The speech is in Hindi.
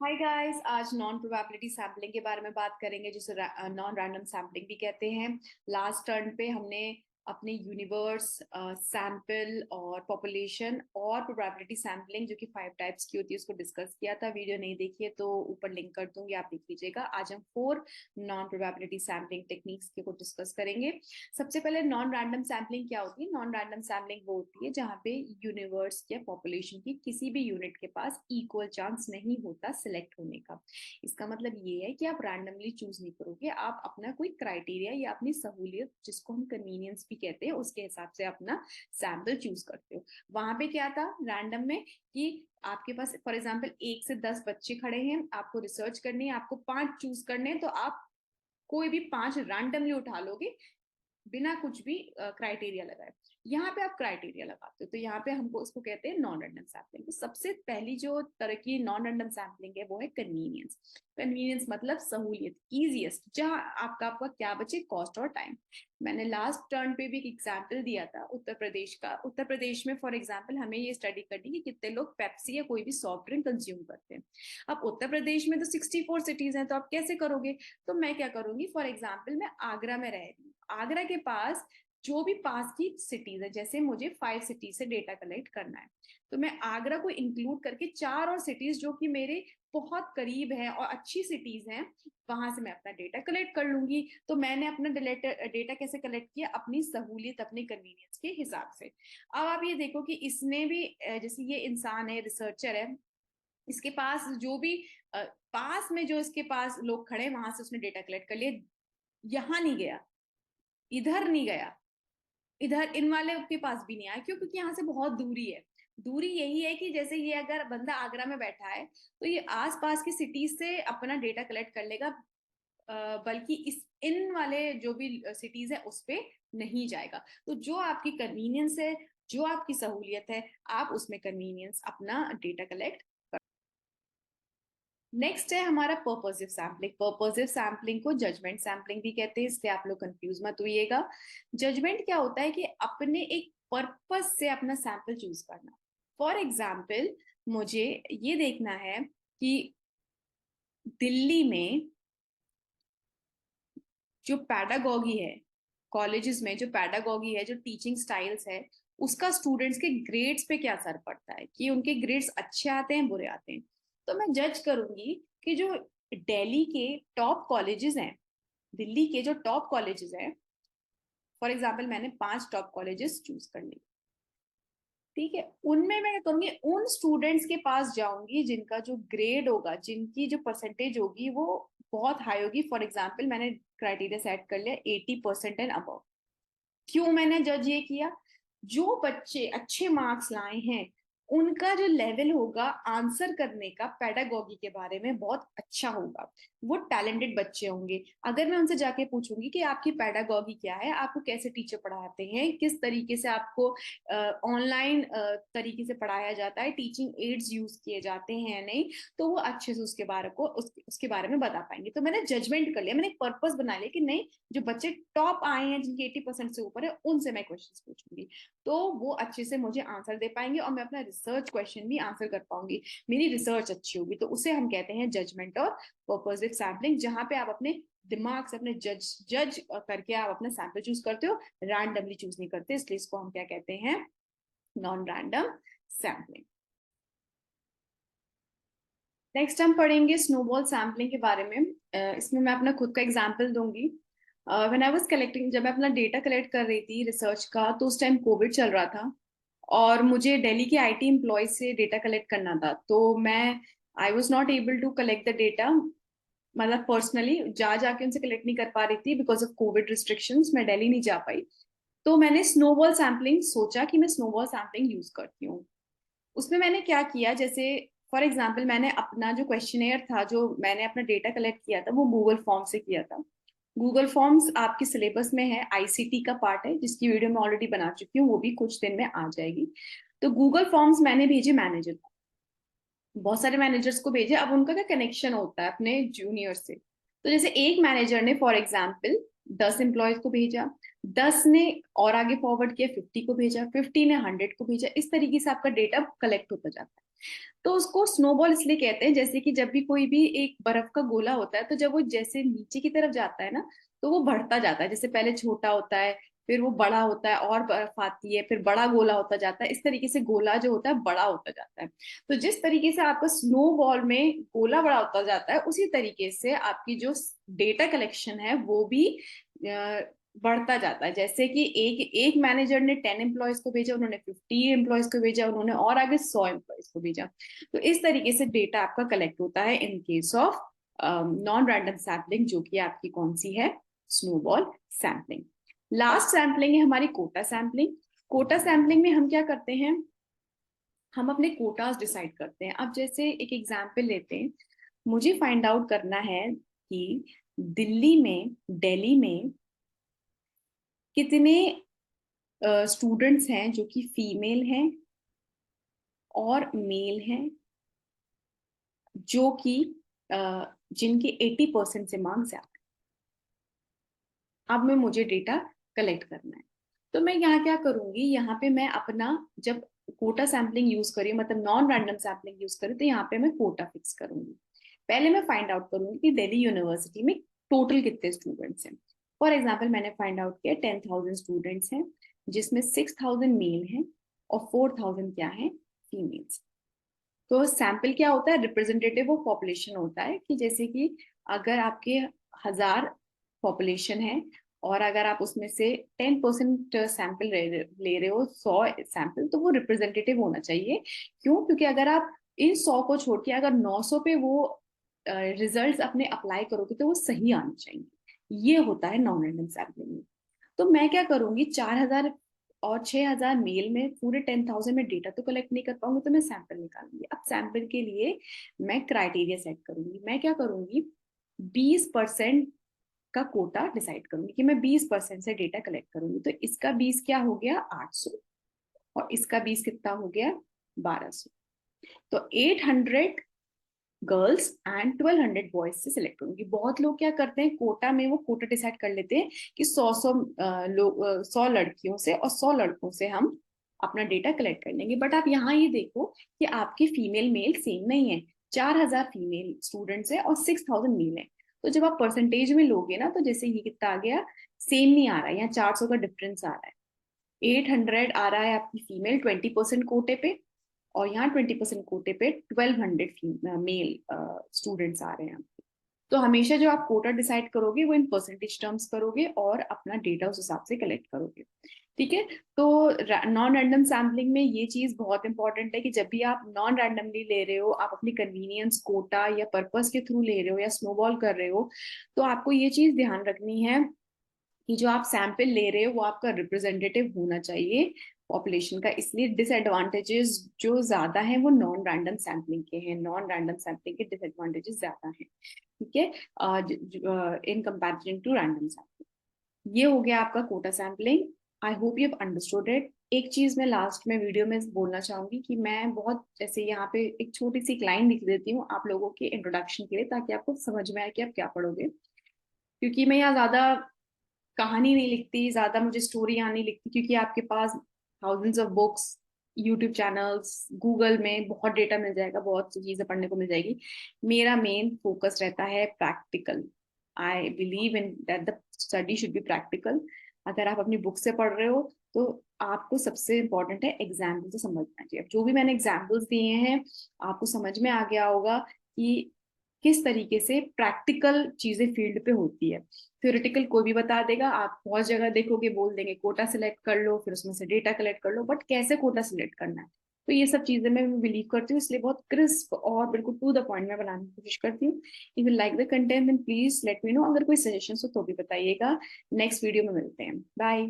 हाय गाइस, आज नॉन प्रोबेबिलिटी सैम्पलिंग के बारे में बात करेंगे, जिसे नॉन रैंडम सैम्पलिंग भी कहते हैं। लास्ट टर्न पे हमने अपने यूनिवर्स, सैंपल और पॉपुलेशन और प्रोबेबिलिटी सैम्पलिंग जो कि 5 टाइप्स की होती है उसको डिस्कस किया था। वीडियो नहीं देखी है तो ऊपर लिंक कर दूंगी, आप देख लीजिएगा। आज हम 4 नॉन प्रोबेबिलिटी सैम्पलिंग टेक्निक्स को डिस्कस करेंगे। सबसे पहले नॉन रैंडम सैम्पलिंग क्या होती है? नॉन रैंडम सैम्पलिंग वो होती है जहाँ पे यूनिवर्स या पॉपुलेशन की किसी भी यूनिट के पास इक्वल चांस नहीं होता सिलेक्ट होने का। इसका मतलब ये है कि आप रैंडमली चूज नहीं करोगे, आप अपना कोई क्राइटेरिया या अपनी सहूलियत, जिसको हम कन्वीनियंस भी कहते हैं, उसके हिसाब से अपना सैंपल चूज करते हो। वहां पे क्या था रैंडम में कि आपके पास फॉर एग्जाम्पल 1 से 10 बच्चे खड़े हैं, आपको रिसर्च करनी है, आपको 5 चूज करने हैं, तो आप कोई भी 5 रैंडमली उठा लोगे बिना कुछ भी क्राइटेरिया लगाए। यहाँ पे आप क्राइटेरिया लगाते हो, तो यहाँ पे हमको उसको कहते हैं नॉन रैंडम सैम्पलिंग। तो सबसे पहली जो तरह की नॉन रैंडम सैम्पलिंग है वो है कन्वीनियंस। कन्वीनियंस मतलब सहूलियत, इजीएस्ट, जहाँ आपका क्या बचे, कॉस्ट और टाइम। मैंने लास्ट टर्न पे भी एक एग्जाम्पल दिया था उत्तर प्रदेश का। उत्तर प्रदेश में फॉर एग्जाम्पल हमें ये स्टडी करनी कि कितने लोग पेप्सी या कोई भी सॉफ्ट ड्रिंक कंज्यूम करते हैं। अब उत्तर प्रदेश में तो 64 सिटीज हैं, तो आप कैसे करोगे? तो मैं क्या करूंगी, फॉर एग्जाम्पल मैं आगरा में रह रही हूँ, आगरा के पास जो भी पास की सिटीज है, जैसे मुझे 5 सिटीज से डेटा कलेक्ट करना है, तो मैं आगरा को इंक्लूड करके 4 और सिटीज जो कि मेरे बहुत करीब है और अच्छी सिटीज हैं, वहां से मैं अपना डेटा कलेक्ट कर लूंगी। तो मैंने अपना डेटा कैसे कलेक्ट किया? अपनी सहूलियत, अपनी कन्वीनियंस के हिसाब से। अब आप ये देखो कि इसने भी जैसे ये इंसान है, रिसर्चर है, इसके पास जो भी पास में जो इसके पास लोग खड़े वहां से उसने डेटा कलेक्ट कर लिया, यहाँ नहीं गया, इधर नहीं गया, इधर इन वाले के पास भी नहीं आया। क्यों? क्योंकि यहाँ से बहुत दूरी है। दूरी यही है कि जैसे ये अगर बंदा आगरा में बैठा है तो ये आसपास की सिटीज से अपना डेटा कलेक्ट कर लेगा, बल्कि इस इन वाले जो भी सिटीज है उस पे नहीं जाएगा। तो जो आपकी कन्वीनियंस है, जो आपकी सहूलियत है, आप उसमें कन्वीनियंस अपना डेटा कलेक्ट। नेक्स्ट है हमारा पर्पसिव सैम्पलिंग। पर्पसिव सैम्पलिंग को जजमेंट सैम्पलिंग भी कहते हैं, इसलिए आप लोग कंफ्यूज मत होइएगा। जजमेंट क्या होता है कि अपने एक पर्पस से अपना सैंपल चूज करना। फॉर एग्जाम्पल मुझे ये देखना है कि दिल्ली में जो पैडागॉगी है, कॉलेजेस में जो पैडागॉगी है, जो टीचिंग स्टाइल्स है, उसका स्टूडेंट्स के ग्रेड्स पे क्या असर पड़ता है, कि उनके ग्रेड्स अच्छे आते हैं, बुरे आते हैं। तो मैं जज करूंगी कि जो दिल्ली के टॉप कॉलेजेस हैं, दिल्ली के जो टॉप कॉलेजेस हैं, फॉर एग्जाम्पल मैंने 5 टॉप कॉलेजेस चूज कर ली, ठीक है, उनमें मैं क्या करूंगी, उन स्टूडेंट्स के पास जाऊंगी जिनका जो ग्रेड होगा, जिनकी जो परसेंटेज होगी वो बहुत हाई होगी। फॉर एग्जाम्पल मैंने क्राइटेरिया सेट कर लिया 80% एंड अबव। क्यों मैंने जज ये किया? जो बच्चे अच्छे मार्क्स लाए हैं उनका जो लेवल होगा आंसर करने का पेडागोगी के बारे में बहुत अच्छा होगा, वो टैलेंटेड बच्चे होंगे। अगर मैं उनसे जाके पूछूंगी कि आपकी पेडागोगी क्या है, आपको कैसे टीचर पढ़ाते हैं, किस तरीके से आपको ऑनलाइन तरीके से पढ़ाया जाता है, टीचिंग एड्स यूज किए जाते हैं नहीं, तो वो अच्छे से उसके बारे में बता पाएंगे। तो मैंने जजमेंट कर लिया, मैंने एक पर्पस बना लिया कि नहीं, जो बच्चे टॉप आए हैं, जिनके 80% से ऊपर है, उनसे मैं क्वेश्चंस पूछूंगी, तो वो अच्छे से मुझे आंसर दे पाएंगे और मैं अपना रिसर्च क्वेश्चन भी आंसर कर पाऊंगी। मेरी रिसर्च अच्छी होगी, तो उसे हम कहते हैं जजमेंट और पर्पसिव सैम्पलिंग, जहां पे आप अपने दिमाग से अपने जज करके आप अपना सैंपल चूज करते हो, रैंडमली चूज नहीं करते, इसलिए इसको हम क्या कहते हैं, नॉन रैंडम सैम्पलिंग। नेक्स्ट हम पढ़ेंगे स्नोबॉल सैम्पलिंग के बारे में। इसमें मैं अपना खुद का एग्जांपल दूंगी। व्हेन आई वाज कलेक्टिंग, जब मैं अपना डेटा कलेक्ट कर रही थी रिसर्च का, तो उस टाइम कोविड चल रहा था और मुझे दिल्ली के आईटी एम्प्लॉय से डेटा कलेक्ट करना था। तो मैं I was not able to collect the data, मतलब पर्सनली जा जाके उनसे कलेक्ट नहीं कर पा रही थी बिकॉज ऑफ कोविड रिस्ट्रिक्शंस, मैं दिल्ली नहीं जा पाई। तो मैंने स्नोबॉल सैम्पलिंग सोचा कि मैं स्नोबॉल सैम्पलिंग यूज करती हूँ। उसमें मैंने क्या किया, जैसे फॉर एग्जाम्पल मैंने अपना जो क्वेश्चनेयर था, जो मैंने अपना डेटा कलेक्ट किया था, वो गूगल फॉर्म से किया था। गूगल फॉर्म्स आपके सिलेबस में है, आईसीटी का पार्ट है, जिसकी वीडियो मैं ऑलरेडी बना चुकी हूँ, वो भी कुछ दिन में आ जाएगी। तो गूगल फॉर्म्स मैंने भेजे मैनेजर को, बहुत सारे मैनेजर्स को भेजे। अब उनका क्या कनेक्शन होता है अपने जूनियर से, तो जैसे एक मैनेजर ने फॉर एग्जाम्पल 10 एम्प्लॉयज को भेजा, 10 ने और आगे फॉरवर्ड किया, 50 को भेजा, 50 ने 100 को भेजा, इस तरीके से आपका डेटा कलेक्ट होता जाता है। तो उसको स्नोबॉल इसलिए कहते हैं, जैसे कि जब भी कोई भी एक बर्फ का गोला होता है तो जब वो जैसे नीचे की तरफ जाता है ना, तो वो बढ़ता जाता है। जैसे पहले छोटा होता है, फिर वो बड़ा होता है और बर्फ आती है, फिर बड़ा गोला होता जाता है। इस तरीके से गोला जो होता है बड़ा होता जाता है। तो जिस तरीके से आपका स्नो बॉल में गोला बड़ा होता जाता है, उसी तरीके से आपकी जो डेटा कलेक्शन है वो भी बढ़ता जाता है। जैसे कि एक एक मैनेजर ने 10 एम्प्लॉयज को भेजा, उन्होंने 50 एम्प्लॉयज को भेजा, उन्होंने और आगे 100 एम्प्लॉयज को भेजा। तो इस तरीके से डेटा आपका कलेक्ट होता है in case of non random sampling, जो कि आपकी कौन सी है, स्नोबॉल सैम्पलिंग। लास्ट सैम्पलिंग है हमारी कोटा सैम्पलिंग। कोटा सैम्पलिंग में हम क्या करते हैं, हम अपने कोटास डिसाइड करते हैं। अब जैसे एक एग्जाम्पल लेते हैं, मुझे फाइंड आउट करना है कि दिल्ली में कितने स्टूडेंट्स हैं जो कि फीमेल हैं और मेल हैं, जो कि जिनके 80% से मार्क्स ज्यादा है। अब मैं मुझे डेटा कलेक्ट करना है, तो मैं यहाँ क्या करूंगी, यहाँ पे मैं अपना जब कोटा सैम्पलिंग यूज करी, मतलब नॉन रैंडम सैम्पलिंग यूज करी, तो यहाँ पे मैं कोटा फिक्स करूंगी। पहले मैं फाइंड आउट करूंगी कि दिल्ली यूनिवर्सिटी में टोटल कितने स्टूडेंट्स हैं। फॉर एग्जाम्पल मैंने फाइंड आउट किया 10,000 स्टूडेंट्स हैं, जिसमें 6,000 मेल हैं और 4,000 क्या है, फीमेल्स। तो सैंपल क्या होता है, रिप्रेजेंटेटिव ऑफ पॉपुलेशन होता है, कि जैसे कि अगर आपके 1,000 पॉपुलेशन है और अगर आप उसमें से 10% सैंपल ले रहे हो, 100 सैंपल, तो वो रिप्रेजेंटेटिव होना चाहिए। क्यों? क्योंकि अगर आप इन 100 को छोड़ के अगर 900 पे वो रिजल्ट्स अपने अप्लाई करोगे तो वो सही आने चाहिए। ये होता है नॉन रैंडम सैम्पलिंग में। तो मैं क्या करूंगी, 4,000 और 6,000 मेल में पूरे 10,000 में डेटा तो कलेक्ट नहीं कर पाऊंगी, तो मैं सैंपल निकालूंगी। अब सैंपल के लिए मैं क्राइटेरिया सेट करूंगी। मैं क्या करूंगी, 20% का कोटा डिसाइड करूंगी कि मैं 20% से डेटा कलेक्ट करूंगी। तो इसका 20 क्या हो गया, 800, और इसका 20 कितना हो गया, 1,200। तो 800 गर्ल्स एंड 1,200 बॉयज से सिलेक्ट करूंगी। बहुत लोग क्या करते हैं, कोटा में वो कोटा डिसाइड कर लेते हैं कि 100 लड़कियों से और 100 लड़कों से हम अपना डेटा कलेक्ट कर लेंगे। बट आप यहाँ ये देखो कि आपकी फीमेल मेल सेम नहीं है। 4,000 फीमेल स्टूडेंट्स है और 6,000 मेल है। तो जब आप परसेंटेज में लोगे ना, तो जैसे ये कितना आ गया, सेम नहीं आ रहा है, यहाँ 400 का डिफरेंस आ रहा है। 800 आ रहा है आपकी फीमेल 20% कोटे पे, और यहाँ 20% कोटे पे 1,200 मेल स्टूडेंट्स आ रहे हैं। तो हमेशा जो आप कोटा डिसाइड करोगे वो इन परसेंटेज टर्म्स करोगे और अपना डेटा उस हिसाब से कलेक्ट करोगे। ठीक है। तो नॉन रैंडम सैम्पलिंग में ये चीज बहुत इंपॉर्टेंट है कि जब भी आप नॉन रैंडमली ले रहे हो, आप अपनी कन्वीनियंस, कोटा या पर्पस के थ्रू ले रहे हो या स्नोबॉल कर रहे हो, तो आपको ये चीज ध्यान रखनी है कि जो आप सैंपल ले रहे हो वो आपका रिप्रेजेंटेटिव होना चाहिए पॉपुलेशन का। इसलिए डिसएडवांटेजेस जो ज्यादा हैं वो नॉन रैंडम सैम्पलिंग के हैं, नॉन रैंडम सैम्पलिंग के डिसएडवांटेजेस ज्यादा हैं। ठीक है, in comparison to random sampling. ये हो गया आपका quota sampling. I hope you have understood it. एक चीज मैं लास्ट में वीडियो में बोलना चाहूंगी कि मैं बहुत, जैसे यहाँ पे एक छोटी सी लाइन लिख देती हूँ आप लोगों के इंट्रोडक्शन के लिए, ताकि आपको समझ में आए कि आप क्या पढ़ोगे। क्योंकि मैं यहाँ ज्यादा कहानी नहीं लिखती, ज्यादा मुझे स्टोरियाँ नहीं लिखती, क्योंकि आपके पास thousands of books, YouTube channels, Google में बहुत डेटा मिल जाएगा, बहुत सी चीजें पढ़ने को मिल जाएगी। मेरा मेन फोकस रहता है practical. I believe in that the study should be practical. अगर आप अपनी बुक से पढ़ रहे हो तो आपको सबसे इंपॉर्टेंट है एग्जाम्पल से समझना चाहिए। अब जो भी मैंने एग्जाम्पल्स दिए हैं, आपको समझ में आ गया होगा कि किस तरीके से प्रैक्टिकल चीजें फील्ड पे होती है। थ्योरेटिकल कोई भी बता देगा, आप बहुत जगह देखोगे बोल देंगे कोटा सिलेक्ट कर लो, फिर उसमें से डेटा कलेक्ट कर लो, बट कैसे कोटा सिलेक्ट करना है, तो ये सब चीजें मैं बिलीव करती हूँ। इसलिए बहुत क्रिस्प और बिल्कुल टू द पॉइंट में बनाने की कोशिश करती हूँ। If you like the content then please let me know. अगर कोई सजेशन हो तो भी बताइएगा। नेक्स्ट वीडियो में मिलते हैं। बाय।